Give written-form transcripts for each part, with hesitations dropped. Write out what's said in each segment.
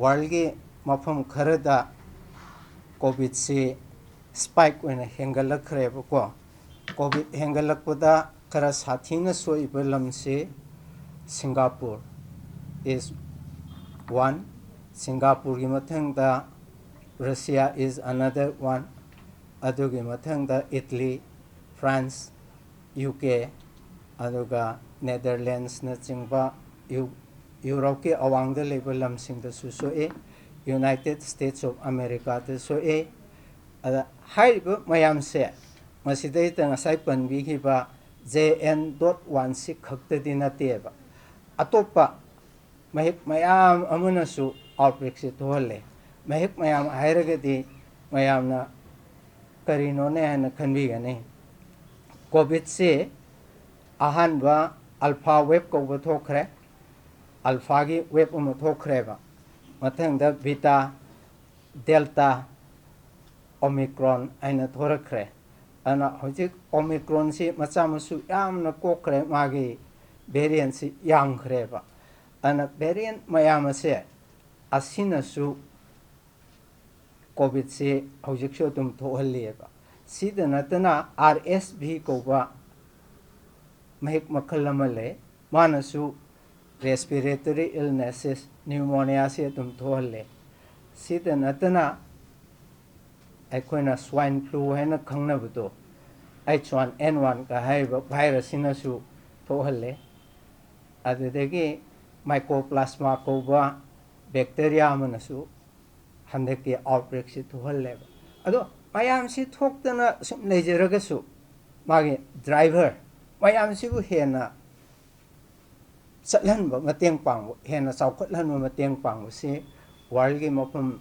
वर्ल्डगी मफम Khardah Covid से spike ओइना हेंगलखरेबको Covid हेंगलकपदा खरा साथीना सोइब लमसे Singapore is one, Singapore gi mathangda Russia is another one, adugi mathangda Italy, France, UK, aduga Netherlands na chingba Europe ke awangda leba lamsingda susoe, United States of America da soe, ada haiba mayam se masidai ta ngasai panbi hiba JN.16 khakta dinateba atopa mahik mayam amunasu outbreak se tholle mahik mayam hairagadi mayamna karino ne na khanbi gane covid se ahanba alpha wave ko thokre alpha gi wave um thokre ba mathangda beta delta omicron aina thorakre ana hojik omicron si macha masu yamna kokre magi variant si yam khreba ana variant mayam se asina su covid se hojik sho tum thohalleba sida natana rsv ko ba mahik makhalamale manasu respiratory illnesses pneumonia se tum thohalle sida natana aikoina swine flu haina khangnabdo H1N1 ka haiba virus inasu thohalle adudagi mycoplasma ko ba bacteria manasu handaki outbreak si thohalle ado mayam si thoktana sum lejeragasu magi driver mayam si bu hena satlan ba mateng pang hena saukhatlan ma mateng pang si world gi mapam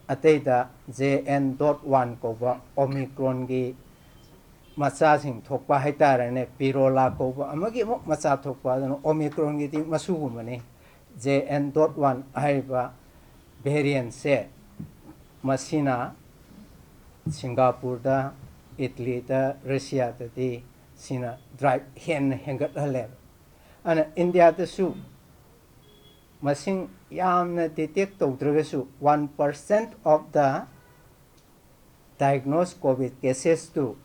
ateda JN.1 ko ba omicron gi macha sing thokpa haitara ne pirola ko ba amagi mo macha thokpa no omicron gi ti masu gumane JN.1 haiba variant se masina Singapore da Italy da Russia da di sina drive hengat hale ana India da su masing yamna detect tawdragasu 1% of the diagnosed COVID cases to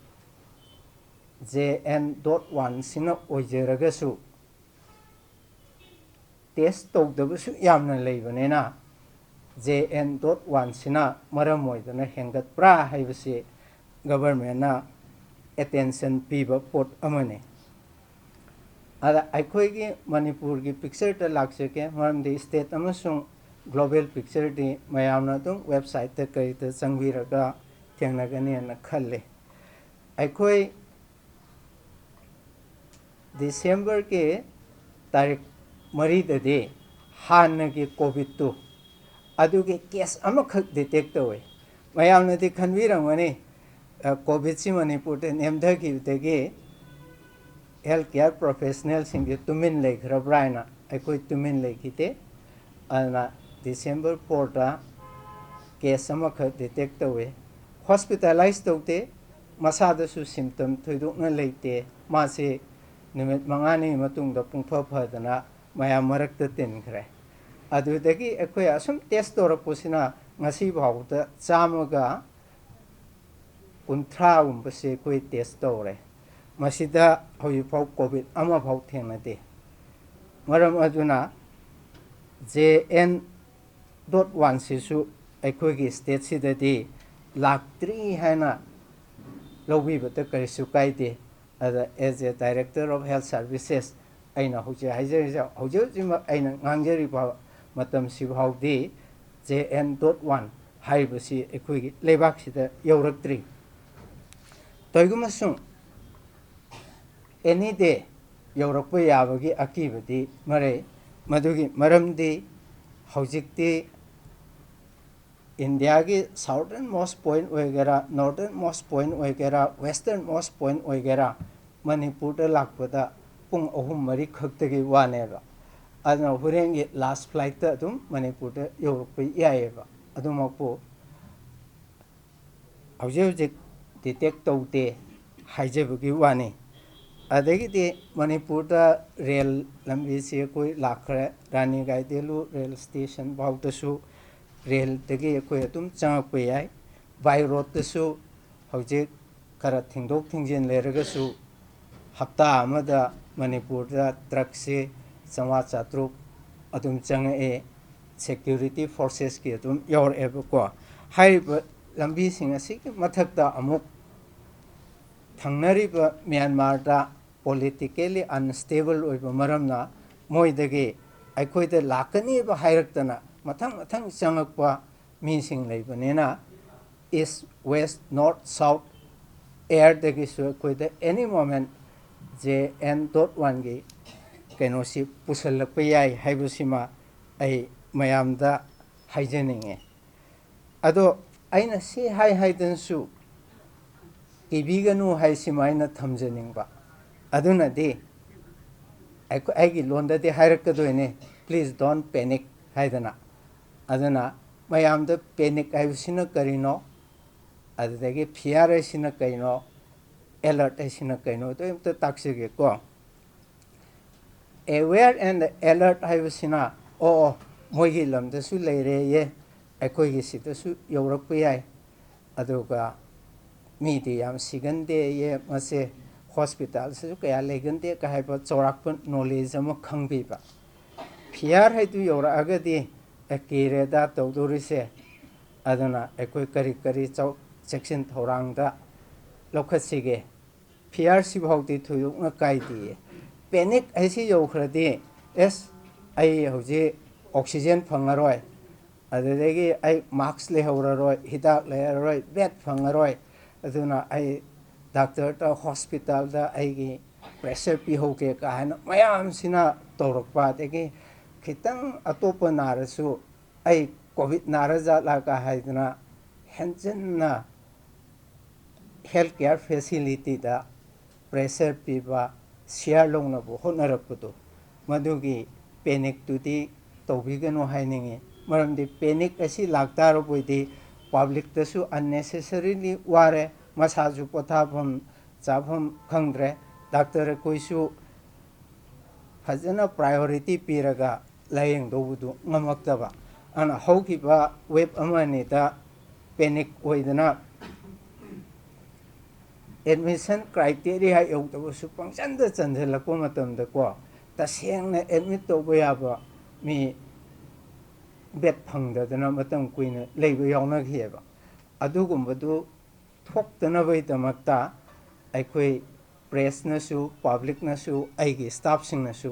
JN.1 sina ojeragasu test tawdabasu yamna leibanena JN.1 sina maramoidana hengat pra haibasi government na attention piba pot amane ada aikoigi Manipur gi picture ta laksake maram di state amasung global picture di mayamna tung website ta kai ta changbiraga thengnagani na khalle aikoi December ke tarik mari da de han gi covid tu adu ge case amakhak detect toy mayamna di khanbirangani covid si Manipur te nemda gi de healthcare professional sing tumin lekhra braina aikoi tumin lekhite ana December 4 ta case amakha detect towe hospitalized tote masada su symptom thoidokna leite mase nimit mangani matungda pungpha phadana maya marakta tenkhre adudagi aikoi asum test torapusina ngasi bhauta chamaga kunthra umbase koi test tore masida hoyipau covid ama phau thengnate maram aduna JN.1 sisu aikogi state sidadi lakh 3 haina lobi bata karisu kaide ada as a director of health services aina hoje haijeri hoje jima aina ngangjeri ba matam sibhaudi JN.1 haibasi aikogi lebak sida yauraktri toigumasung any day Europe yabagi akibadi mare madugi maramdi hojikti India gi southern most point oigera northern most point oigera western most point oigera Manipur da lakpada pung ahum mari khaktagi waneba adna hurengi last flight ta dum Manipur da Europe yaeba adumapo hojik detect tawte haijebagi wani अदगी मणिपुर दा rail लंबी से कोई लाखरे रानी गाइडेलु rail station बाउतसु rail दगी कोई तुम चंगप याय बाय रोड तसु हौजे खरा थिंगदोक थिंगजेन लेरगसु हफ्ता अमदा मणिपुर दा ट्रक से चंवा चात्रुक अदुम चंगे security forces की अदुम योर एबको हाई लंबी सिंग असि मथकता अमुक थंगनरिब म्यांमार दा politically unstable ओइबा मरमना मोइदगे अखोइदा लाकनी बा हाइरक्तना मथंग मथंग चंगकपा मीसिंग लेबनेना east west north south air दगी सु अखोइदा any moment JN.1 गी कैनोसी पुसलक याय हाइबसिमा आई मयामदा हाइजनिंगे अदो आइना से हाइ हाइदनसु किबिगनु हाइसिमाइना थमजनिंगबा अदुनदि आइगी लोंददि हाइरकदोइने प्लीज डोंट पैनिक हाइदना अदुना मयामदा पैनिक हाइबसिना करिनो अदुदगी फियर हाइसिना कइनो अलर्ट हाइसिना कइनो तो इमता ताक्सिगे को aware and alert हाइबसिना ओ मोइगी लमदसु लेरे ये अखोइगी सितसु यौरक याय अदुगा मीदी याम सिगंदे ये मसे हॉस्पिटल से कया लेगंदे कहबा चौराक नॉलेज अम खंगबीबा फियर हाइदु यौरा अगदि अकेरेदा तौदोरिसे अदना अखोइ करी करी चौ सेक्शन थौरांगदा लौखसिगे फियर सिभाउति थुयुना काइदी पैनिक ऐसी यौखरदि एस आई हौजे ऑक्सीजन फंगरोय अदुदगी आई मास्क लेहौररोय हिदाक लेहरोय बेड फंगरोय अदुना आई डॉक्टर ता हॉस्पिटल दा आईगी प्रेशर पीहोके कहना मयाम सिना तौरकपादगी खितंग अतोप नारसु आई कोविड नारजाला का हाइदना हेंजना हेल्थ केयर फैसिलिटी दा प्रेशर पीबा शेयर लोंनबो होनरकपदो मदुगी पैनिक तुदी तौबिगनो हाइनिंगे मरमदि पैनिक असि लागतारो बोइदि पब्लिक तसु अननेसेसरीली वारे मसाजु पोथाफम चाफम खंग्रे डॉक्टर कोइसु फजना प्रायोरिटी पीरगा लायंग दोबुदु ngamaktaba ana haukiba web amani da panic oidana admission criteria yaudabu su pangchanda chanjelakko matamda ko tasengna admit toba yaba mi bed phangdadana matam kuina leiba yauna kheba adugumbadu थोक्तनबैदमक्ता अखोई प्रेसनसु पब्लिकनसु आइगी स्टाफसिंगनसु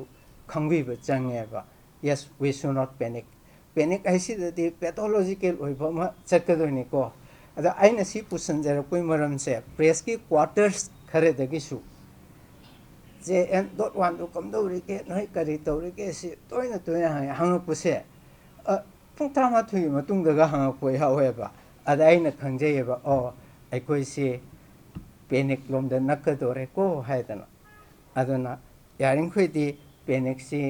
खंगबिब चंगेबा yes we should not panic panic आइसिददि pathological ओइबमा चक्कदोनिको अदा आइना सि पुसनजरकोइ मरमसे प्रेस की क्वार्टर्स खरेदगिसु JN.1 दो कमदौरिके नोइ करि तौरिके सि तोइना तोइना हंगपुसे पुंथामा थुइ मतुंगदगा हंगपोइ हावेबा अदा आइना खंगजेबा ओ अखोइसे पैनिक लोमद नक्कदोरे को हाइदना अदना यारिंखोइदि पैनिक से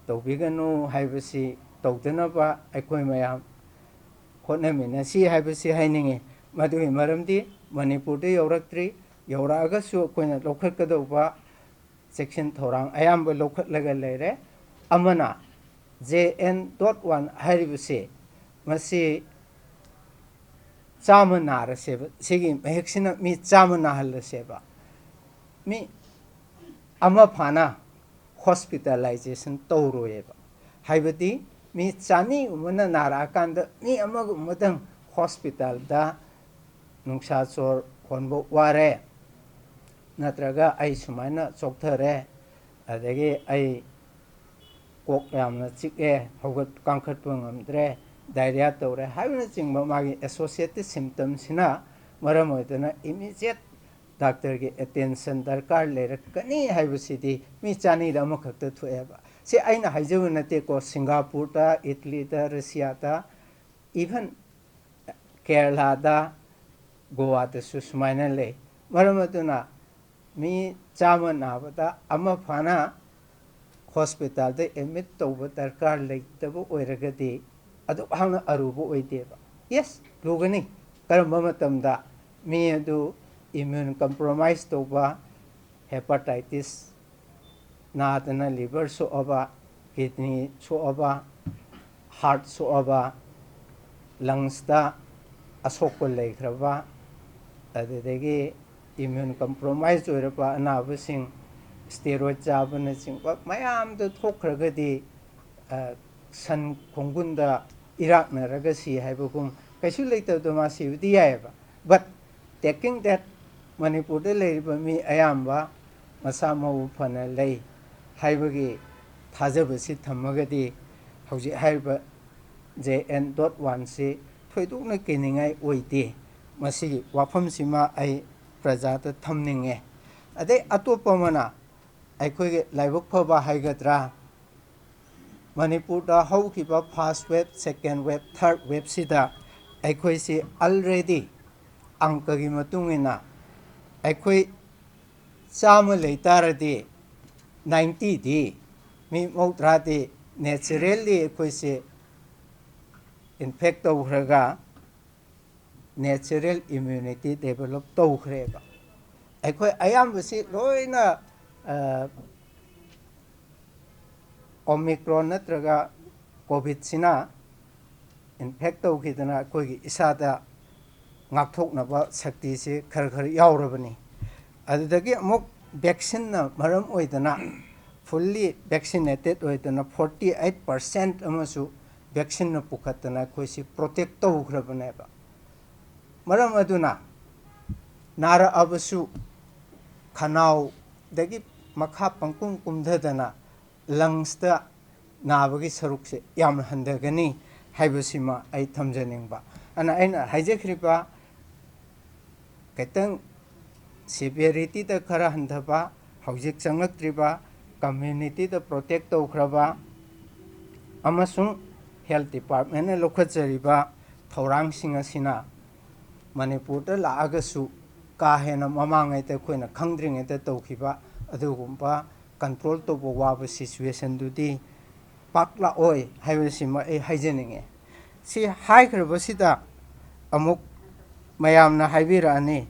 तौबिगनु हाइबसि तौदनबा अखोइ मयाम होनमिनसि हाइबसि हाइनिंगे मदुहि मरमदि मणिपुरदि यौरक्त्रि यौरागसु अखोइना लौखत्कदौबा सेक्शन थौरांग अयाम्ब लौखत्लगा लेरे अमना JN.1 हाइरिबसि मसि चाम नारसेब सिगी महक्सिना मी चाम नाहलसेबा मी अमा फाना हॉस्पिटलाइजेशन तौरोएबा हाइबदी मी चानी उमना नारा कांद मी अमग उमदंग हॉस्पिटल दा नुंसा चोर होनबो वारे नत्रगा आई सुमाइना चोक्थरे अदगी आई कोक यामना चिके हौगत कांखटपो ngamdre डायरिया तौरे हाइबना चिंगबा मागी एसोसिएटेड सिम्पटम्स सिना मरम होइदना इमीडिएट डॉक्टर के अटेंशन दरकार लेरकनी हाइबसिदी मी चानी दा मखक्त थोएबा से आइना हाइजव नते को सिंगापुर ता इटली ता रशिया ता इवन केरला दा गोवा ता सुसमाइना ले मरम तुना मी चामना बता अमा फाना हॉस्पिटल दे एडमिट तौब दरकार लेतबो ओइरगदी अदु हांना अरुबो ओइदेबा यस लुगनी करम मतमदा मी अदु इम्यून कंप्रोमाइज तौबा hepatitis naadana liver soaba, kidney soaba, heart soaba, lungs da asokpa leikraba, adadagi immune compromised oiraba anabasing steroid chabana chingba mayam da thokragadi san khongbunda iraknaraga si haibagum kaisu leitabda ma sibdi yaiba. But taking that Manipur da leiriba mi ayamba masa mau phana lei haibagi thajabasi thamagadi hauji haiba JN.1 si thoidukna kiningai oide masigi wafam sima ai prajata thamninge ade atopa mana aikhoige laibok phaba haigadra Manipur da haukiba first wave, second wave, third wave sida aikhoi si already angkagi matungina aikhoi chama leitaradi 90 di mi mautradi naturally aikhoi si infect tawkhraga natural immunity develop tawkhreba aikhoi ayambasi loina Omicron natraga COVID sina infect tawkhidana aikoigi isada ngakthoknaba sakti si khar yaurabani adudagi amuk vaccine na maram oidana fully vaccinated oidana 48% amasu vaccine na pukhatana koisi protect tawkhrabane ba maram aduna nara abasu khanau dagi makha pangkum kumdhadana lungs da nabagi sarukse yam handagani haibasima ai thamjaningba ana aina haijakhriba kaitang severity da khara handaba haujik changaktriba community da protect tawkhraba amasung health department na lokhatsariba thorang singa sina Manipur da laagasu ka hena mamangai ta khoina khangdringe ta tawkhiba adugumba control to waba situation dudi pakla oi haibasima ai haijaninge si haikrabasida amuk mayamna haibira ani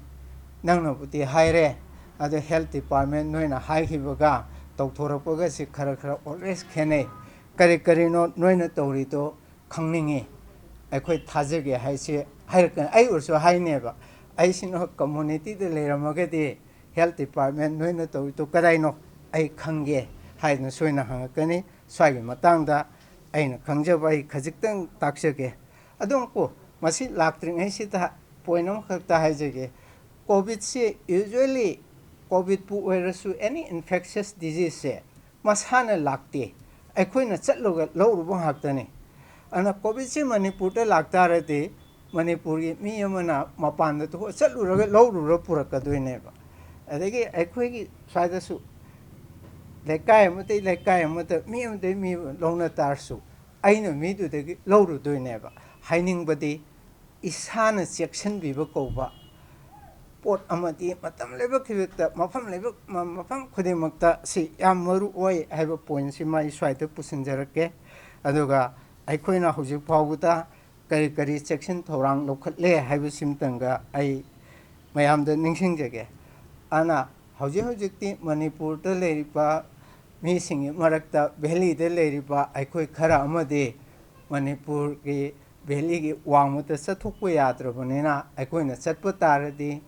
nangna buti haire adu health department noina haihibaga tawthorakpaga si khara always khene kari no noina tawrito khangningi aikhoi thajage haise hairkan ai urso haineba ai sino community de leramagadi health department noina tawrito kadaino ai khange haina soina hangakani swagi matangda aina khangjaba ai khajiktang taksage adonko masi laktring ai sita poinam khakta haijage covid se usually covid pu oirasu any infectious disease se masana lakte aikhoina chatloga lawruba haktani ana covid se Manipur ta lakta rate Manipur gi mi amana mapanda to chatluraga lawrura purakadoineba adagi aikhoigi sadasu lekai amata mi longna tarsu aina mi du de lawru doineba haining badi isana section biba koba pot amati matam leba khibekta mafam khudimakta si yam maru oi haiba point si mai swaita pusinjarake aduga aikhoina hujik phawuta kari section thorang lokhatle haiba simtanga ai mayamda ningsingjage ana hujikti Manipur ta leripa mi singi marakta valley de leripa aikoi khara amade Manipur ki valley ki wangmata chathokpa yadrabanena aikoina chatpa taradi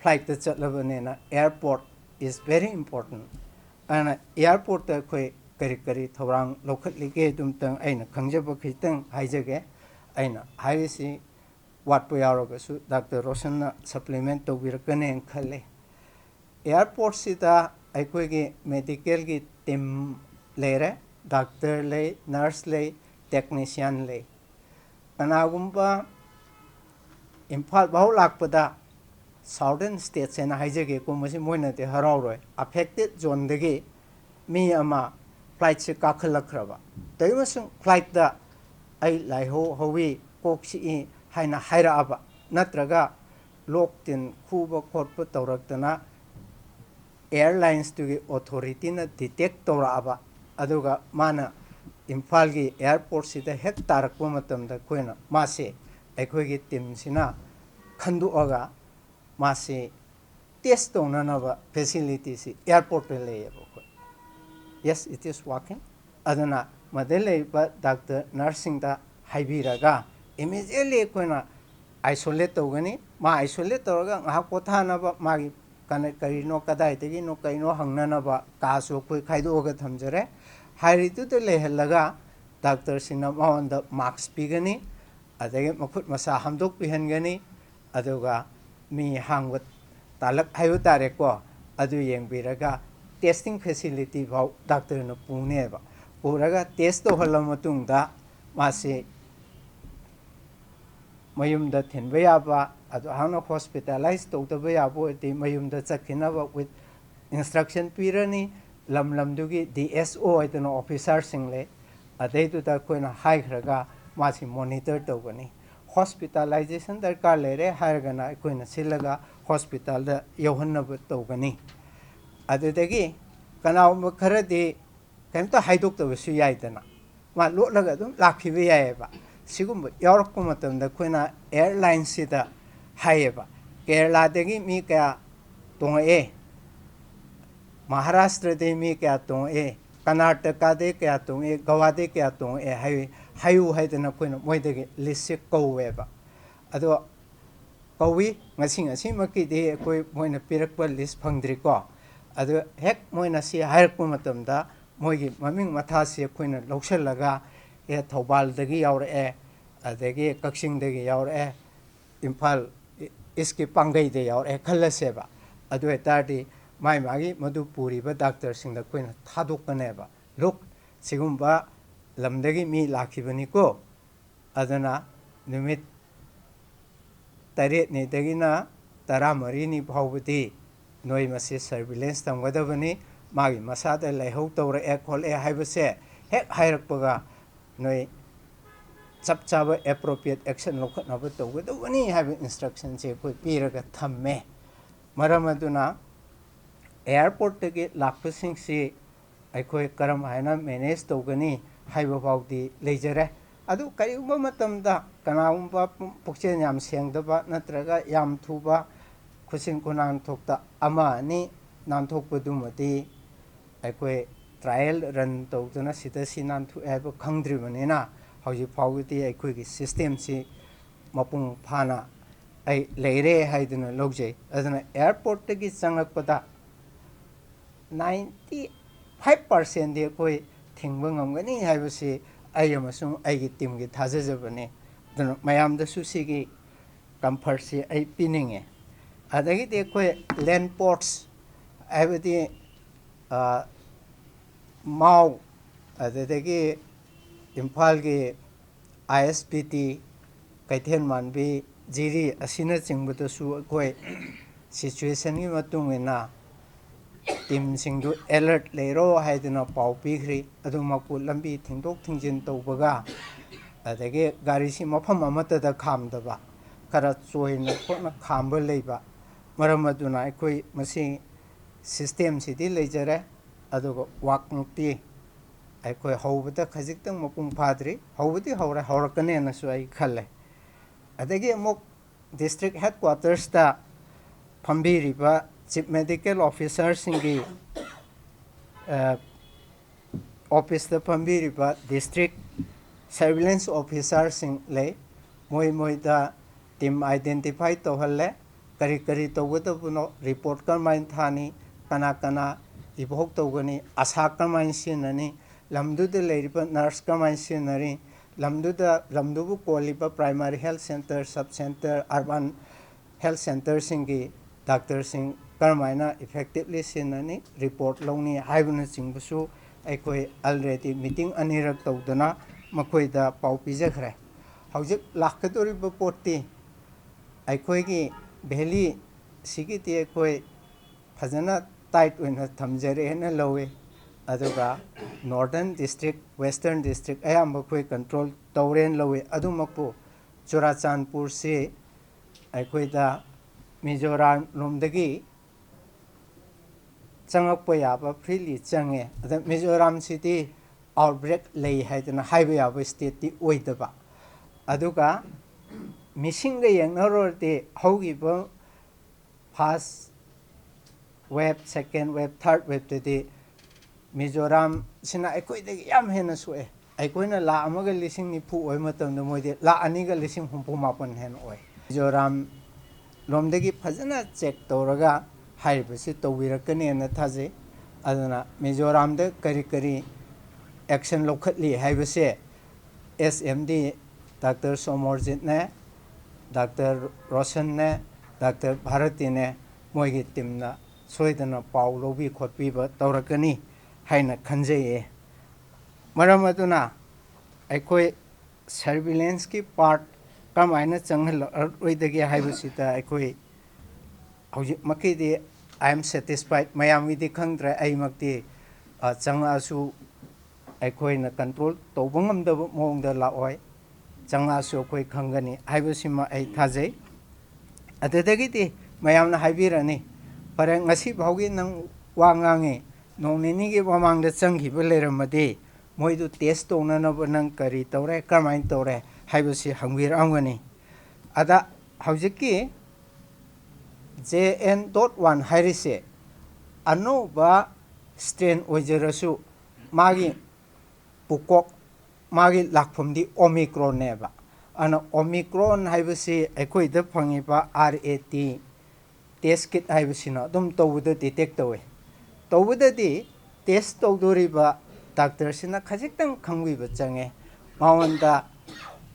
flight ta chatlabanena airport is very important ana airport ta khoi kari thorang lokhatlige dumtang aina khangjaba khitang haijage aina hairisi watpa yarogasu Dr. Roshan supplement to birakane khalle airport sida aikoigi medical ki team lere doctor le nurse le technician le anagumba imphal bahau lakpada southern states ena haijage ko masi moina te harauroi affected zone degi mi ama flight se kakhlakraba taimasung flight da ai laiho howi koksi haina haira aba natraga loktin khuba khotpa tawraktana airlines to authority na detect toraba aduga mana imphal gi airport sida hek tarakpa matamda koina mase aikoi gi team sina khandu aga mase test tonanaba facility si airport le. Yes, it is working. Adana madele ba doctor nursing da haibiraga immediately koina isolate togani ma isolate toga ngahak pothana ba magi kana karino kadai tegi no kaino hangnana ba kaso koi khaido ga thamjare hairitu te lehelaga doctor sina maonda marks pigani adage makhut masa hamdok pihangani aduga mi hangwat talak hayu tare ko adu yengbiraga testing facility bau doctor no pune ba puraga test to hola matungda mase mayumda thenba yaba adu hana hospitalize to the yabo ti mayumda chakhina ba with instruction pirani lam dugi DSO itano officer single adai tu ta koina hai khraga masi monitor to gani hospitalization darkar lere hargana koina silaga hospital da yohanna to gani adudagi kanaw kharadi kemta haidok to su yaidana ma lo laga dum lakhibe yaiba sigum yorok ko matamda koina airlines sida haiba kerala dagi mi ka tonge Maharashtra de mi kya tong Karnataka de kya tong Goa de kya tong hayu haidana koina moidagi list ko weba ado kawi ngasing asi maki de koi moina pirakpa list phangdri ko ado hek moina si hair ko matamda moigi maming matha si koina loksalaga Thobal dagi yaur adagi Kaksing dagi yaur Imphal iski pangai de yaur khalaseba ado etadi mai magi madu puri ba doctor sing da koina thadok kaneba lok sigumba lamdagi mi lakhibani ko adana numit tare ne dagina tara mari ni phawbati noi mase surveillance tamgadabani magi masada laihau tawra khol haibase hek hairakpaga noi chap chaba appropriate action lokhatna ba tawgadabani haib instruction che koi piraga thamme maramaduna airport ke lakpasing si aikoi karam haina manage togani haiba baudi lejare adu kayuma matamda kanaumba pukchen yam sengdaba natraga yam thuba khusin kunan thokta ama ni nan thokpadumati aikoi trial run togduna sita sinan thu eba khangdribanina hauji phawti aikoi ki system si mapung phana ai leire haiduna logje aduna airport ki changakpada 95% de koi thingba ngamgani haibasi ai amasung ai team gi thajajabane dun mayam da susi gi comfort si ai pininge adagi de koi land ports abadi mau adagi imphal gi ISPT kaithen manbi jiri asina chingba su koi situation gi matungena team singdu alert lero haiduna pau pikhri adumaku lambi thingdok thingjin tawbaga adage gari si mafam amata da khamdaba kara choina khona khamba leiba maramaduna aikoi masi system si di lejare adugo wakti aikoi hobada khajiktang mapung phadri hobadi hawra hawrakane na su ai khalle adage mok district headquarters ta phambiri ba Chief Medical Officer singi office the Pambiriba district surveillance officer sing lay moi da team identify to halle kari to buno report kar main thani kana ibhok to gani asa kar main sinani lamdu de leiriba nurse kar main sinari lamdu bu koliba primary health center sub center urban health center singi doctor sing Karmaina effectively sinani report longni haibuna chingbusu aikoi already meeting anirak tawdana makoi da pau pijakhre haujik lakhatori porti aikoi gi valley sigiti aikoi phajana tight oina thamjare na lowe aduga northern district western district ayamba koi control tawren lowe adumaku Churachandpur se aikoi da Mizoram lomdagi changakpa yaba freely change the Mizoram city outbreak lay haidana highway yaba state ti oidaba aduga missing ga yangnaro te hogiba pass wave, second wave, third wave tadi Mizoram sina aikoidagi yam hena suwe aikoina la amaga lising ni pu oi matamda moide la aniga lising humpu mapan hen oi Mizoram lomdagi phajana check toraga haibasi tawbirakani na thaje adana Mizoram da kari kari action lokhatli haibase SMD Dr. Somorjit ne Dr. Roshan ne Dr. Bharati ne moigi timna soidana paw lobi khotpi ba tawrakani haina khanjaye maram aduna aikoi surveillance ki part kamaina changhal oidagi haibasita aikoi hauji makidi I am satisfied mayami di khangdra ai makti changasu aikoi na control tobangam da mongda la oi changasu koi khangani haibasima ai thajai adadagi ti mayamna haibirani pare ngasi bhaugi nang wangange nonini gi mamang da changhi beleramadi moidu test tona na nang kari tore kamain tore haibasi hangwir angani ada haujiki JN.1 hairise anoba strain oijerasu magi pukok magi lakphumdi omicron neba ana omicron haibasi aikoi da phangiba RAT test kit haibasina dum tawuda detect tawe tawuda di test tawdoriba doctor sina khajitang khangwiba change mawanda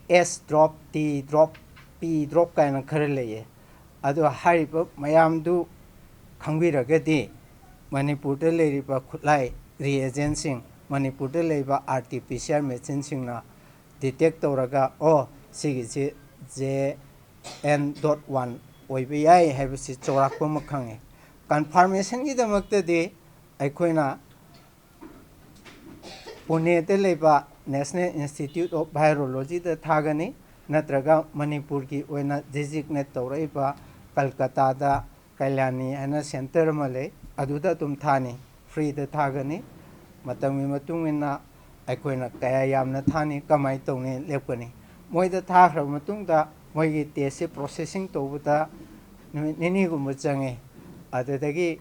S drop T drop P drop kaina kharleye adu hariba mayamdu khangwiragadi Manipur da leiriba khutlai reagent sing Manipur da leiba RT-PCR machine singna detect tawraga o sigi JN.1 oiba yai haibasi chorakpa makhange confirmation gi damaktadi aikoina Pune da leiba National Institute of Virology da thagani natraga Manipur ki oina designate tawraiba Kolkata da Kalyani ana center male aduda tum thani free da thagani matami matungina aikoina kaya yamna thani kamai tawne lepkani moida thakhra matungda moigi test processing tawbuda nini gumba change adadagi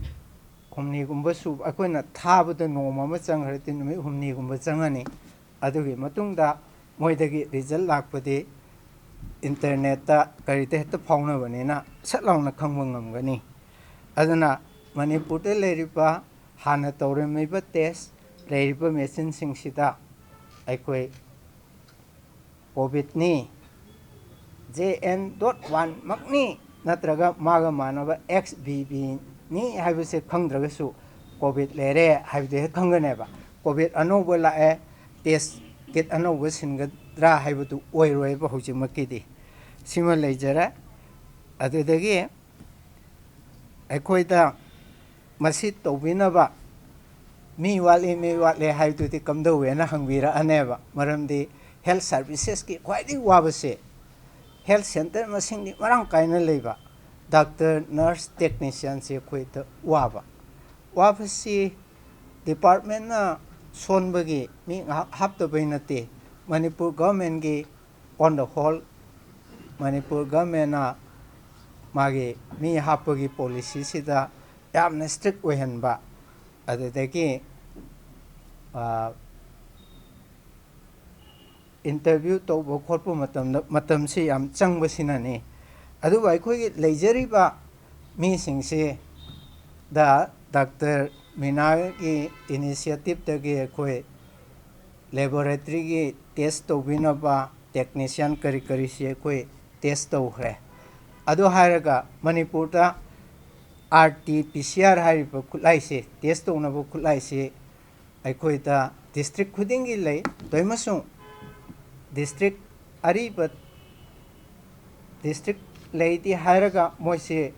humni gumba su akoina thabuda noma ma changrati numi humni gumba changani adugi matungda moidagi result lakpadi internet ta karite heta phawna banina satlawna khangba ngamgani aduna Manipur da leiriba hana tawremiba test leiriba machine singsida aikoi covid ni JN.1 makni natraga maga manaba XBB ni haibase khangdragasu covid lere haibde khanganeba covid anoba lae test kit anoba singadra haibudu oiroiba hoji makidi sima leijara adudagi aikoida masit tobinaba mi wale haibdu kamdawena hangwira aneba maramdi health services ki khwaidi wabase health center masing ni marang kaina leiba doctor nurse technician se khoita wabasi department na sonbagi mi hapta bainate Manipur government gi on the whole Manipur government na magi mi hapagi policy sida yamna strict oihanba adadagi interview tawba khotpa matamsi yam changbasinani aduba aikoi leijariba mi singse da Dr. Mina ki initiative tagi aikoi laboratory ki test tawbinaba technician kari kari se aikoi test tawkhre adu hairaga Manipur da RT-PCR hariba khutlai se test tawnaba khutlai se aikoi da district khudingi lei toimasung district ariba district leiti hairaga moise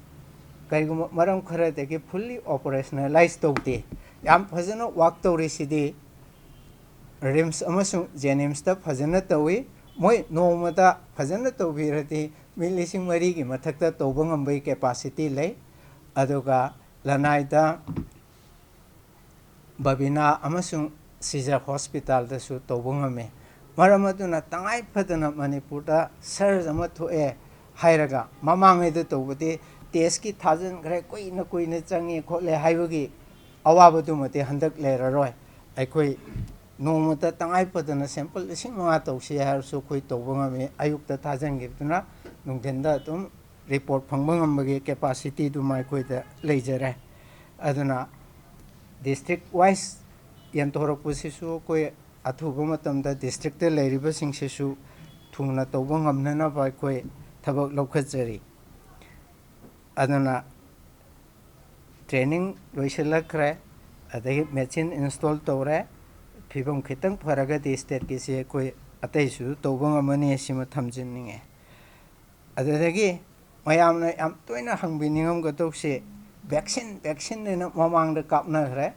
kaigum maram khara degi fully operationalized tawde yam phajana work tawrisidi RIMS amasung JNIMS ta phajana tawi moi nomada phajana tawbirati milising mari gi mathakta tawbangambai capacity lei aduga lanaida babina amasung Caesar hospital da su tawbangame maramaduna tangai phadana Manipur da surge ama thoe hairaga mamangai da tawbati test ꯀꯤ ꯊꯥꯖꯟꯈ꯭ꯔꯦ ꯀꯨꯏꯅ ꯆꯪꯉꯤ ꯈꯣꯠꯂꯦ ꯍꯥꯏꯕꯒꯤ ꯑꯋꯥꯕꯗꯨꯃꯗꯤ ꯍꯟꯗꯛ ꯂꯩꯔꯔꯣꯏ ꯑꯩꯈꯣꯏ ꯅꯣꯡꯃꯇ ꯇꯉꯥꯏꯐꯗꯅ ꯁꯦꯝꯄꯜ 5,000 ꯇꯧꯁꯤ ꯍꯥꯏꯔꯁꯨ ꯑꯩꯈꯣꯏ ꯇꯧꯕ ꯉꯝꯃꯤ ꯑꯌꯨꯛꯇ ꯊꯥꯖꯟꯈꯤꯕꯗꯨꯅ ꯅꯨꯡꯊꯤꯟꯗ ꯑꯗꯨꯝ ꯔꯤꯄꯣꯔꯠ ꯐꯪꯕ ꯉꯝꯕꯒꯤ ꯀꯦꯄꯥꯁꯤꯇꯤꯗꯨꯃ ꯑꯩꯈꯣꯏꯗ ꯂꯩꯖꯔꯦ ꯑꯗꯨꯅ ꯗꯤꯁꯇ꯭ꯔꯤꯛ ꯋꯥꯏꯁ ꯌꯦꯟꯊꯣꯔꯛꯄꯁꯤꯁꯨ ꯑꯩꯈꯣꯏ ꯑꯊꯨꯕ ꯃꯇꯝꯗ ꯗꯤꯁꯇ꯭ꯔꯤꯛꯇ ꯂꯩꯔꯤꯕꯁꯤꯡꯁꯤꯁꯨ ꯊꯨꯅ ꯇꯧꯕ ꯉꯝꯅꯅꯕ ꯑꯩꯈꯣꯏ ꯊꯕꯛ ꯂꯧꯈꯠꯆꯔꯤ ꯑꯗꯨꯅ ꯇ꯭ꯔꯦꯅꯤꯡ ꯂꯣꯏꯁꯤꯜꯂꯛꯈ꯭ꯔꯦ ꯑꯗꯒꯤ ꯃꯦꯆꯤꯟ ꯏꯟꯁꯇꯣꯜ ꯇꯧꯔꯦ ꯐꯤꯕꯝ ꯈꯤꯇꯪ ꯐꯔꯒꯗꯤ ꯁ꯭ꯇꯦꯠꯀꯤꯁꯤ ꯑꯩꯈꯣꯏ ꯑꯇꯩꯁꯨ ꯇꯧꯕ ꯉꯝꯃꯅꯤ ꯁꯤꯃ ꯊꯝꯖꯅꯤꯡꯉꯦ ꯑꯗꯨꯗꯒꯤ ꯃꯌꯥꯝꯅ ꯌꯥꯝ ꯇꯣꯏꯅ ꯍꯪꯕꯤꯅꯤꯡꯉꯝꯒꯗꯧꯁꯤ ꯚꯦꯛꯁꯤꯟꯅ ꯃꯃꯥꯡꯗ ꯀꯥꯞꯅꯈ꯭ꯔꯦ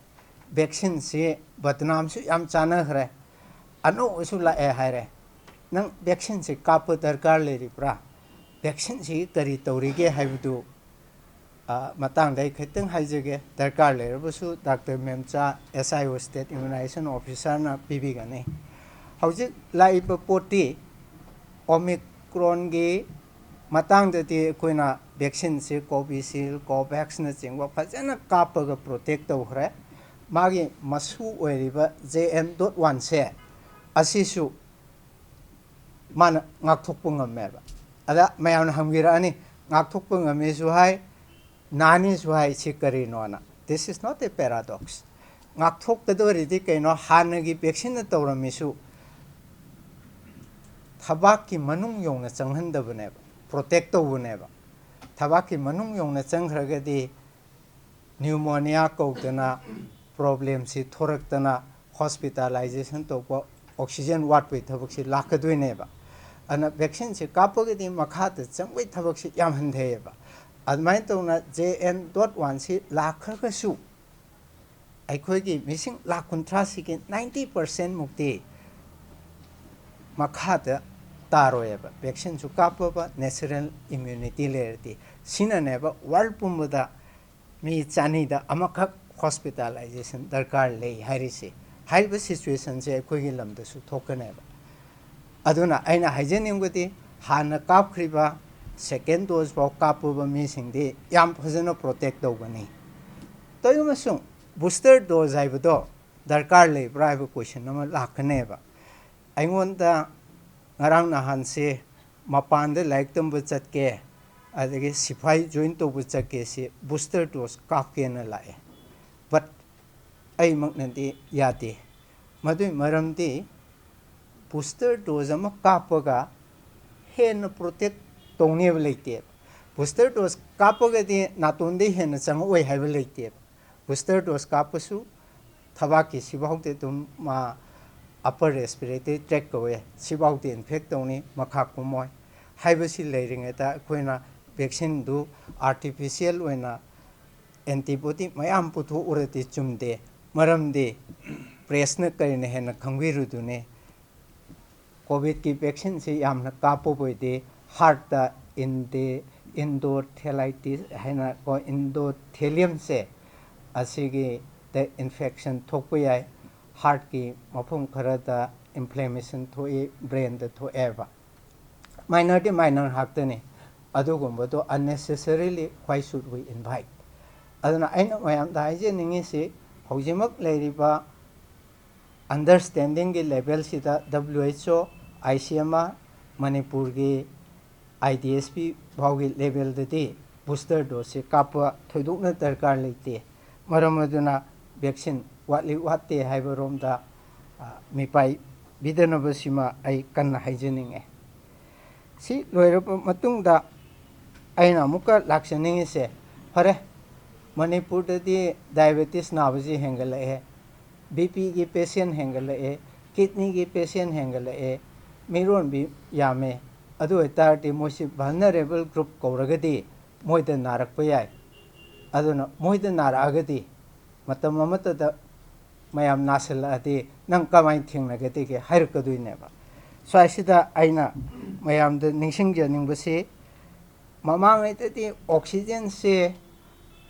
ꯚꯦꯛꯁꯤꯟꯁꯤ ꯕꯗꯅꯥꯝꯁꯨ ꯌꯥꯝ ꯆꯥꯅꯈ꯭ꯔꯦ ꯑꯅꯧꯕꯁꯨ ꯂꯥꯛꯑꯦ ꯍꯥꯏꯔꯦ ꯅꯪ ꯚꯦꯛꯁꯤꯟꯁꯤ ꯀꯥꯞꯄ ꯗꯔꯀꯥꯔ ꯂꯩꯔꯤꯕ꯭ꯔꯥ ꯚꯦꯛꯁꯤꯟꯁꯤ ꯀꯔꯤ ꯇꯧꯔꯤꯒꯦ ꯍꯥꯏꯕꯗꯨ ꯃꯇꯥꯡꯗ ꯑꯩ ꯈꯤꯇꯪ ꯍꯥꯏꯖꯒꯦ ꯗꯔꯀꯥꯔ ꯂꯩꯔꯕꯁꯨ ꯗꯥꯛꯇꯔ ꯃꯦꯝꯆꯥ SIO ꯁ꯭ꯇꯦꯠ ꯏꯝꯃꯨꯅꯥꯏꯖꯦꯁꯟ ꯑꯣꯐꯤꯁꯥꯔꯅ ꯄꯤꯕꯤꯒꯅꯤ ꯍꯧꯖꯤꯛ ꯂꯥꯛꯏꯕ ꯄꯣꯠꯇꯤ ꯑꯣꯃꯤꯀ꯭ꯔꯣꯟꯒꯤ ꯃꯇꯥꯡꯗꯗꯤ ꯑꯩꯈꯣꯏꯅ ꯚꯦꯛꯁꯤꯟꯁꯤ ꯀꯣꯚꯤꯁꯤꯜ ꯀꯣꯚꯦꯛꯁꯅꯆꯤꯡꯕ ꯐꯖꯅ ꯀꯥꯞꯄꯒ ꯄ꯭ꯔꯣꯇꯦꯛ ꯇꯧꯈ꯭ꯔꯦ ꯃꯥꯒꯤ ꯃꯁꯨ ꯑꯣꯏꯔꯤꯕ JN.1ꯁꯦ ꯑꯁꯤꯁꯨ ꯃꯥꯅ ꯉꯥꯛꯊꯣꯛꯄ ꯉꯝꯃꯦꯕ ꯑꯗ ꯃꯌꯥꯝꯅ ꯍꯪꯕꯤꯔꯛꯑꯅꯤ ꯉꯥꯛꯊꯣꯛꯄ ꯉꯝꯃꯦꯁꯨ ꯍꯥꯏ ꯅꯥꯅꯤꯁꯨ ꯍꯥꯏ ꯁꯤ ꯀꯔꯤꯅꯣꯅ this is not a paradox ꯉꯥꯛꯊꯣꯛꯀꯗꯧꯔꯤꯗꯤ ꯀꯩꯅꯣ ꯍꯥꯟꯅꯒꯤ ꯚꯦꯛꯁꯤꯟꯅ ꯇꯧꯔꯝꯃꯤꯁꯨ ꯊꯕꯥꯛꯀꯤ ꯃꯅꯨꯡ ꯌꯧꯅ ꯆꯪꯍꯟꯗꯕꯅꯦꯕ ꯄ꯭ꯔꯣꯇꯦꯛ ꯇꯧꯕꯅꯦꯕ ꯊꯕꯥꯛꯀꯤ ꯃꯅꯨꯡ ꯌꯧꯅ ꯆꯪꯈ꯭ꯔꯒꯗꯤ ꯅ꯭ꯌꯨꯃꯣꯅꯤꯌꯥ ꯀꯧꯗꯅ ꯄ꯭ꯔꯣꯕ꯭ꯂꯦꯝꯁꯤ ꯊꯣꯔꯛꯇꯅ ꯍꯣꯁꯄꯤꯇꯥꯂꯥꯏꯖꯦꯁꯟ ꯇꯧꯕ ꯑꯣꯛꯁꯤꯖꯦꯟ ꯋꯥꯠꯄꯒꯤ ꯊꯕꯛꯁꯤ ꯂꯥꯛꯀꯗꯣꯏꯅꯦꯕ ꯑꯗꯨꯅ ꯚꯦꯛꯁꯤꯟꯁꯤ ꯀꯥꯞꯄꯒꯗꯤ ꯃꯈꯥꯗ ꯆꯪꯕꯒꯤ ꯊꯕꯛꯁꯤ ꯌꯥꯝ ꯍꯟꯊꯩꯑꯦꯕ ꯑꯗꯨꯃꯥꯏꯅ ꯇꯧꯅ JN.1ꯁꯤ ꯂꯥꯛꯈ꯭ꯔꯒꯁꯨ ꯑꯩꯈꯣꯏꯒꯤ ꯃꯤꯁꯤꯡ 1,50,000ꯁꯤꯒꯤ 90% ꯃꯨꯛꯇꯤ ꯃꯈꯥꯗ ꯇꯥꯔꯣꯏꯑꯕ ꯚꯦꯛꯁꯤꯟꯁꯨ ꯀꯥꯞꯄꯕ ꯅꯦꯆꯔꯦꯜ ꯏꯝꯃ꯭ꯌꯨꯅꯤꯇꯤ ꯂꯩꯔꯗꯤ ꯁꯤꯅꯅꯦꯕ ꯋꯥꯔꯜ ꯄꯨꯝꯕꯗ ꯃꯤ 200ꯗ ꯑꯃꯈꯛ ꯍꯣꯁꯄꯤꯇꯥꯂꯥꯏꯖꯦꯁꯟ ꯗꯔꯀꯥꯔ ꯂꯩ ꯍꯥꯏꯔꯤꯁꯤ ꯍꯥꯏꯔꯤꯕ ꯁꯤꯆꯨꯋꯦꯁꯟꯁꯦ ꯑꯩꯈꯣꯏꯒꯤ ꯂꯝꯗꯁꯨ ꯊꯣꯛꯀꯅꯦꯕ ꯑꯗꯨꯅ ꯑꯩꯅ ꯍꯥꯏꯖꯅꯤꯡꯕꯗꯤ ꯍꯥꯟꯅ ꯀꯥꯞꯈ꯭ꯔꯤꯕ ꯁꯦꯀꯦꯟ ꯗꯣꯁ ꯐꯥꯎ ꯀꯥꯞꯄꯕ ꯃꯤꯁꯤꯡꯗꯤ ꯌꯥꯝ ꯐꯖꯅ ꯄ꯭ꯔꯣꯇꯦꯛ ꯇꯧꯒꯅꯤ ꯇꯧꯏꯃꯁꯨꯡ ꯕꯨꯁꯇꯔ ꯗꯣꯁ ꯍꯥꯏꯕꯗꯣ ꯗꯔꯀꯥꯔ ꯂꯩꯕ꯭ꯔꯥ ꯍꯥꯏꯕ ꯀꯣꯏꯁꯟ ꯑꯃ ꯂꯥꯛꯀꯅꯦꯕ ꯑꯩꯉꯣꯟꯗ ꯉꯔꯥꯡ ꯅꯍꯥꯟꯁꯦ ꯃꯄꯥꯟꯗ ꯂꯥꯏꯔꯤꯛ ꯇꯝꯕ ꯆꯠꯀꯦ ꯑꯗꯒꯤ ꯁꯤꯐꯥꯏ ꯖꯣꯏꯟ ꯇꯧꯕ ꯆꯠꯀꯦ ꯁꯤ ꯕꯨꯁꯇꯔ ꯗꯣꯁ ꯀꯥꯞꯀꯦꯅ ꯂꯥꯛꯑꯦ ꯕꯠ ꯑꯩꯃꯛꯅꯗꯤ ꯌꯥꯗꯦ ꯃꯗꯨꯒꯤ ꯃꯔꯝꯗꯤ ꯕꯨꯁꯇꯔ ꯗꯣꯁ ꯑꯃ ꯀꯥꯞꯄꯒ ꯍꯦꯟꯅ ꯄ꯭ꯔꯣꯇꯦꯛ ꯇꯧꯅꯦꯕ ꯂꯩꯇꯦꯕ ꯕꯨꯁꯇꯔ ꯗꯣꯁ ꯀꯥꯞꯄꯒꯗꯤ ꯅꯥꯇꯣꯟꯗꯩ ꯍꯦꯟꯅ ꯆꯪꯉꯛꯑꯣꯏ ꯍꯥꯏꯕ ꯂꯩꯇꯦꯕ ꯕꯨꯁꯇꯔ ꯗꯣꯁ ꯀꯥꯞꯄꯁꯨ ꯊꯕꯥꯛꯀꯤ ꯁꯤꯐꯥꯎꯗꯤ ꯑꯗꯨꯝ ꯑꯞꯄꯔ ꯔꯦꯁꯄꯤꯔꯦꯇꯔꯤ ꯇ꯭ꯔꯦꯛ ꯀꯧꯋꯦ ꯁꯤꯐꯥꯎꯗꯤ ꯏꯟꯐꯦꯛ ꯇꯧꯅꯤ ꯃꯈꯥ ꯀꯨꯝꯃꯣꯏ ꯍꯥꯏꯕꯁꯤ ꯂꯩꯔꯤꯉꯩꯗ ꯑꯩꯈꯣꯏꯅ ꯚꯦꯛꯁꯤꯟꯗꯨ ꯑꯥꯔꯇꯤꯐꯤꯁꯤꯌꯦꯜ ꯑꯣꯏꯅ ꯑꯦꯟꯇꯤꯕꯣꯗꯤ ꯃꯌꯥꯝ ꯄꯨꯊꯣꯛꯎꯔꯗꯤ ꯆꯨꯝꯗꯦ ꯃꯔꯝꯗꯤ ꯄ꯭ꯔꯦꯁꯅ ꯀꯔꯤꯅ ꯍꯦꯟꯅ ꯈꯪꯕꯤꯔꯨꯗꯨꯅꯤ ꯀꯣꯚꯤꯗꯀꯤ ꯚꯦꯛꯁꯤꯟꯁꯤ ꯌꯥꯝꯅ ꯀꯥꯞꯄꯕꯨꯗꯤ ꯍꯥꯔꯠꯇ ꯏꯟꯗꯣꯊꯦꯂꯥꯏꯇꯤꯁ ꯍꯥꯏꯅ ꯏꯟꯗꯣꯊꯦꯂꯤꯌꯝꯁꯦ ꯑꯁꯤꯒꯤꯗ ꯏꯟꯐꯦꯛꯁꯟ ꯊꯣꯛꯄ ꯌꯥꯏ ꯍꯥꯔꯠꯀꯤ ꯃꯐꯝ ꯈꯔꯗ ꯏꯟꯐ꯭ꯂꯦꯃꯦꯁꯟ ꯊꯣꯛꯏ ꯕ꯭ꯔꯦꯟꯗ ꯊꯣꯛꯑꯦꯕ ꯃꯥꯏꯅꯔꯗꯤ ꯃꯥꯏꯅꯔ ꯉꯥꯛꯇꯅꯤ ꯑꯗꯨꯒꯨꯝꯕꯗꯣ unnecessarily why should we invite aduna aina mayamda haijningisi hojimak leiriba understanding gi level sida WHO ICMR Manipur gi IDSP bhaugi level dadi booster dose kapa thoidukna darkar leite maram aduna vaccine watli watte haiba romda mipai bidanaba sima ai kanna haijaninge si loiraba matungda aina amuka laksaningise fare Manipur dadi diabetes nabaji hengalae BP gi patient hengalae kidney gi patient hengalae miron bi yame adu etarti moisi vulnerable group kauragadi moida narakpa yai aduna moida naragadi matam amata da mayam nasaladi nang kamai thingnagadi ge hairkaduineba swaisida aina mayam da ningsingjaningbasi mamangaitati oxygen se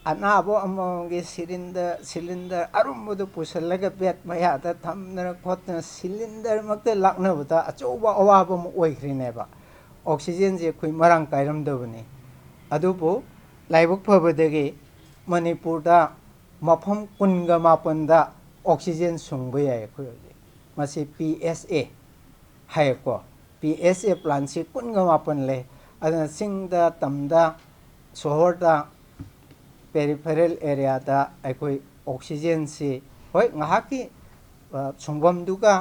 anabo amongi cylinder arumbudu pusalaga bet mayada thamna khotna cylinder makta laknabada achoba awaba mu oikhrineba oxygen je khoi marang kairam dabani adubu लाइबक फबदगी मणिपुरदा मफम कुनगा मापनदा oxygen सुंगबे याय खोजे मसी PSA हायको PSA प्लान से कुनगा मापन ले अदन सिंगदा तमदा सोहरदा पेरिफेरल एरिया दा अखोई ऑक्सीजन से होय ngahaki सुंगबम दुगा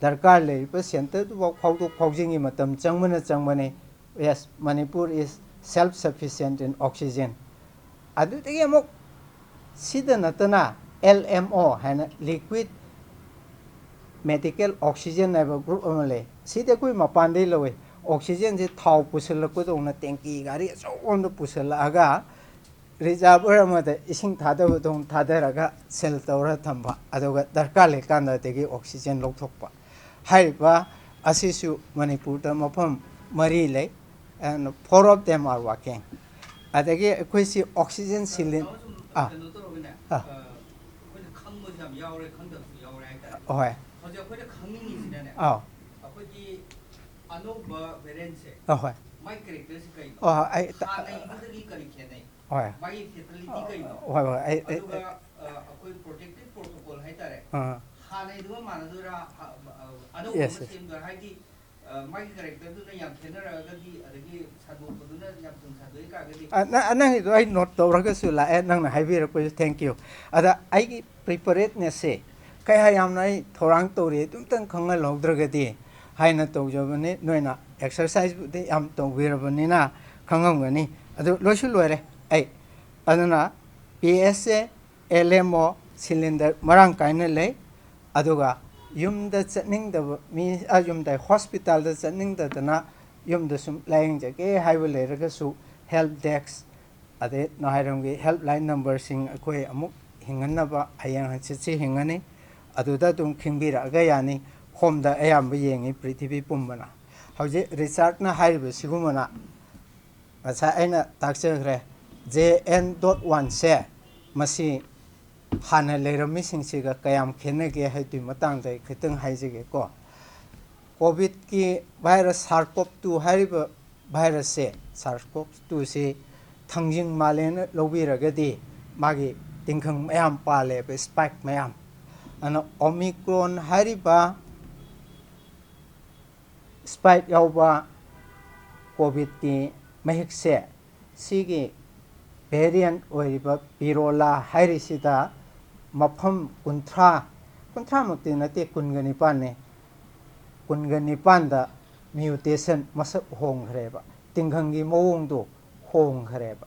दरकार ले सेंटर दुबा फाउदो फाउजिंगी मतम चंगमने yes Manipur is self sufficient in oxygen adu tege amok sida natana LMO hana liquid medical oxygen aba group amale sida koi mapande lowe oxygen je thau pusal ko dona tanki gari so on do pusal aga reservoir amada ising thada dong thadaraga sel tawra thamba adoga darkar le kanda tege oxygen lokthokpa haiba asisu Manipur da mafam mari le and 4 of them are working adagi koi si oxygen cylinder oh अनोबा variant से माय character से कई आई हाने इबुदगी करी खेने ओय my फेटलिटी कई नो ओय आई अदुगा अकोई प्रोटेक्टिव प्रोटोकॉल है तारे हाने दुवा मानदुरा अनोबा सेम गर हाइदी माय कैरेक्टर दुना याम खेनरगदी अदगी सादोपदुना याम तुम सादोई कागदी ना हिदो आई नोट तौरगसु लाए नंगना हाइबिरको थैंक यू अदा आईगी प्रिपरेटनेस से कय यामना थोरांग तौरे तुमतन खंगल होद्रगदी हाइना तौजबने नोइना एक्सरसाइज बुदे याम तौबिरबनिना खंगमगनी अदु लोसु लोरे आई अदना PSA LMO सिलिंडर मरांग काइना ले अदुगा युमदा चनिंगदब मी युमदा हॉस्पिटल दा चनिंगदना युमदा सुम लाइंग जगे हाइब लेरगसु हेल्प डेस्क अदे नाइरंगे हेल्पलाइन नंबर सिंग अखोय अमुक हिंगनबा हयंग हचिछि हिंगनी अदुदा तुम खिंबिरागा यानी होमदा अयाम येंगी पृथ्वी पुंबना हौजे रिसर्च ना हाइब सिगुमना अच्छा आइना ताक्चग्रे JN.1 से मसी हाना लेरमी सिंगसिगा कयाम खेनगे हाइतु मतंग दai खितंग हाइजेगे को कोविड की वायरस SARS-CoV-2 हाइब वायरस से SARS-CoV-2 से थंजिंग मालेन लोबिरगदी मागी तिंखंग मयाम पाले बे स्पाइक मयाम अन ओमिक्रॉन हाइबा स्पाइक यावबा कोविड की महिक से सिगी वेरिएंट ओइबा पिरोला हाइरिसिदा मफम कुंथ्रा मक्ति नते कुनगनिपान दा म्यूटेशन मसक होंगरेबा तिंखंगी मवोंदो होंगरेबा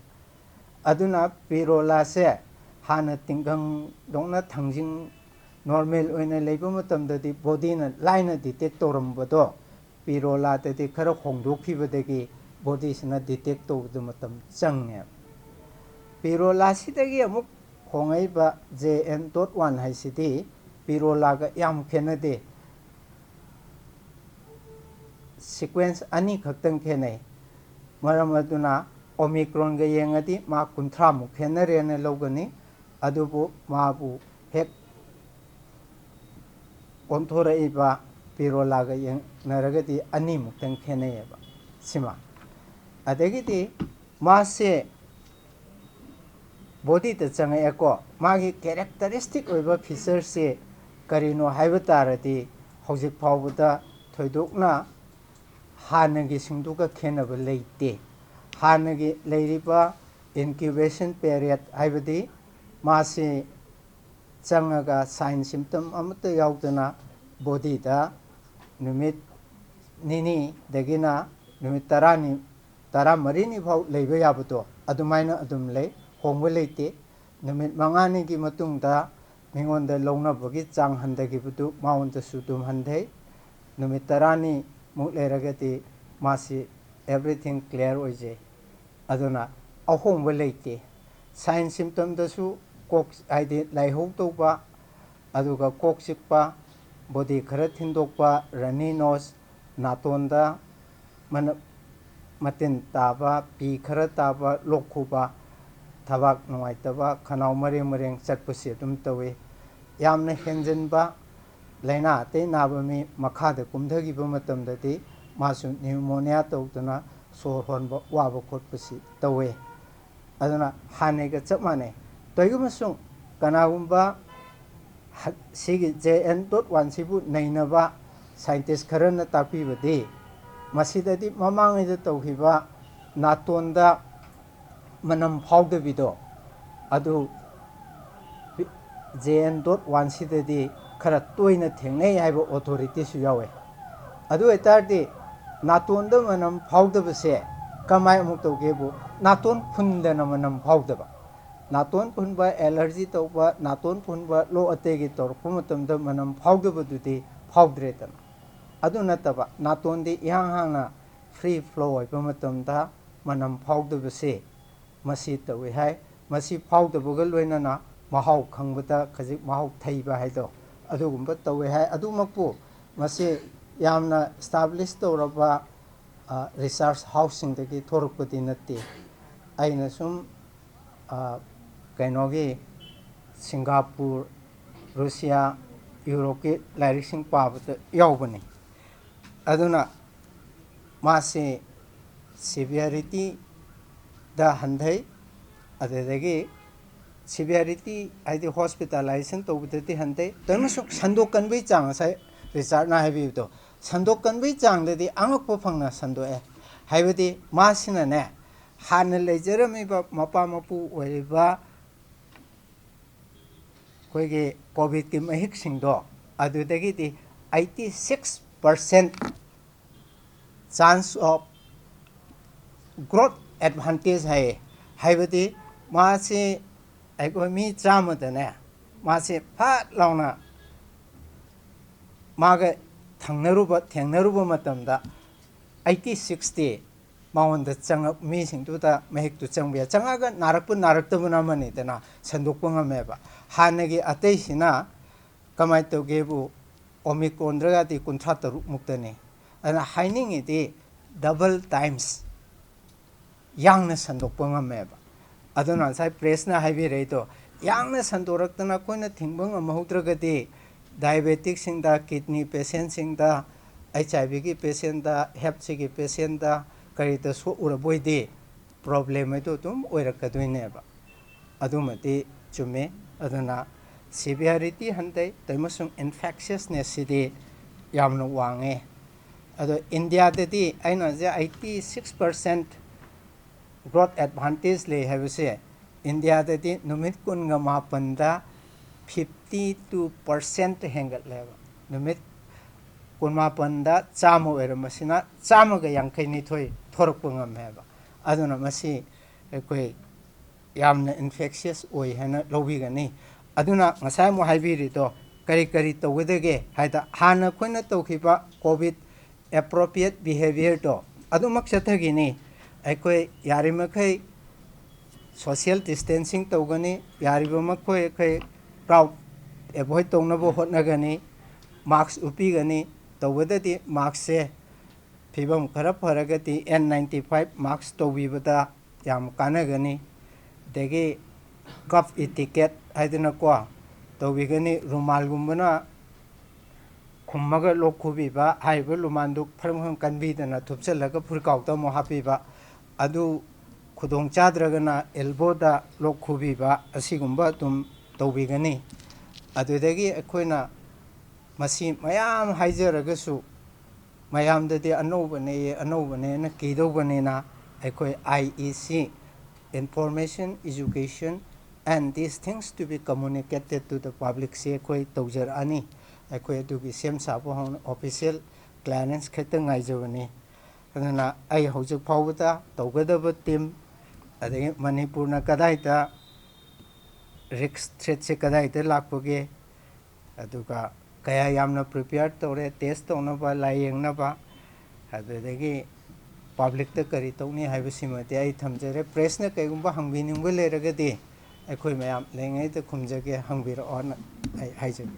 अदुना पिरोला से हाना तिंखंग दोंना थंजिंग नॉर्मल ओइना लेबा मतमददी बॉडी ना लाइना डिटेक्ट तोरमबदो पिरोला तदि खरा होंदोखिबदगी बॉडी सिना डिटेक्ट तोबदो मतम चंगने पिरोला सिदगी अमुक होंगैबा JN.1 हाइसिदी पिरोला गा याम खेनदे सीक्वेंस अनि खक्तंग खेनै मरम अदुना ओमिक्रॉन गा येंगदी मा कुंथ्रा मु खेनरेने लौगनी अदुबु माबु हेक ओंथोरइबा पिरोला गा येंगनरगदी अनि मुक्तंग खेनैबा सिमा अदगिदी मासे बॉडी त चंगएको मागी कैरेक्टरिस्टिक ओइबा फीचर से करिनो हाइब तारदी हौजिक फावबदा थोइदोकना हानगी सिंदुका खेनब लेते हानगी लेरिबा इनक्यूबेशन पीरियड हाइबदी मासे चंगगा साइन सिम्पटम अमत यावदना बॉडी दा नुमित निनी दगिना नुमित तरा मरीनी फाव लेबा याबदो अदुमाइना अदुम ले होंग लेते नुमित मंगानी की मतुंगदा मिंगोंदा लौनबगी चांग हंदगिबदु माउंदसु दुम हंधै नुमित तरानी मुक लेरगति मासी एवरीथिंग क्लियर ओइजे अदुना अहोंग लेते साइन सिम्पटम दसु कोक आइदे लाइहौ तौबा अदुगा कोक चिकपा बॉडी खरा थिंदोकपा रनी नोज नातोंदा मन मतिन ताबा पी खरा ताबा लोखुबा थबाक नुवाइतबा खनाव मरेंग चटपसे दुम तवे यामना हेंजनबा लाइना ते नाबमी मखादा कुमधगिबा मतमददी मासु न्यूमोनिया तौदना सोर होनबा वाबा खोटपसी तवे aduna hane ga chap mane toigum sung kanagumba sigi JN.1 sibu nainaba scientist kharana tapi bade masidadi mamang ida tauhiba natonda manam phawda bido adu JN.1 sidadi khara toina thengnei haiba authority su yawe adu etardi natonda manam phawda base kamai amuk tawgebu naton phundana manam phawda ba naton phunba allergy tawba naton phunba lo ategi torpu matamda manam phawda badudi phawdre tan adu nataba naton di yang hangna free flow oiba matamda manam phawda base masi tawi hai masi phawda bugal loinana mahau khangbata khajik mahau thaiba haido adugumba tawi hai adu makpu masi yamna establish tawraba research housing dagi thorukpati natti aina sum kainogi Singapore Russia Europe ki lairik sing pabata yaubani aduna masi severity da handai adedagi severity aidi hospitalization tawbudati handai tamasu sandokan bai chang sai research na habi to sandokan bai chang dadi angakpo phangna sandoe haibadi masina ne han lejerami ba mapa mapu oiba koige covid ki mahik singdo adudagi di 86% chance of growth advantage hai haibadi masi aiko mi chama dane masi phat launa maga thangnaruba matamda 80-60 maunda changa mi singduda mahik tu changbiya changaga naraktabuna mani dana sandokpa ngameba hanagi atei sina kamai tawgebu omicron draga di 63 muktani ana haining idi double times yangna sandokpa ngameba aduna sai press na haibi reito yangna sandoraktana koina thingbang amahudragadi diabetic singda kidney patient singda HIV ki patient da hep C ki patient da karita so uraboide problem edo tum oirakadwineba adumati chume aduna severity handai taimasung infectiousness sidi yamna wange ado India dadi aina je 86% growth advantage le habse India dadi numit kun nga mapanda 52% hengat lewa numit kun mapanda chamo era masina chamo ga yangkai ni thoi thorok ngameba aduna masi ekoi yamna infectious oi hana lobi gani aduna ngasai mo haibiri to kari tawedege haida hana khoina tawkhiba covid appropriate behavior to adumak chathagi ni ekoi yarimakhai social distancing tawgani yaribamakoi ekoi crowd avoid tongnabo hotnagani mask upigani tawedadi mask se phibam khara pharagati N95 mask tawibada yam kanagani degi cup etiquette haidina ko tawigani rumal gumbana khummaga lokhubiba haiba lumandu pharmham kanbidana thupchalaga phurkaukta mo hapiba adu khudong chadragana elbow da lokhubiba asigumba tum tawbigani adudagi ekhoina masi mayam haijaragasu mayam dadi anobane na kidobane na ekhoi IEC information education and these things to be communicated to the public se ekhoi tawjar ani ekhoi adugi sem sabu hon official clearance khata ngaijawani adana ai hojik phawda tawgadaba team adagi manipurna kadaita risk threat se kadaita lakpoge aduga kaya yamna prepare tore test tonaba layengna adagi public ta kari tawni haibasimati ai thamjare press na kaigumba hangbiningba leragadi ekhoi mayam lengai ta khumjage hangbira on ai haijage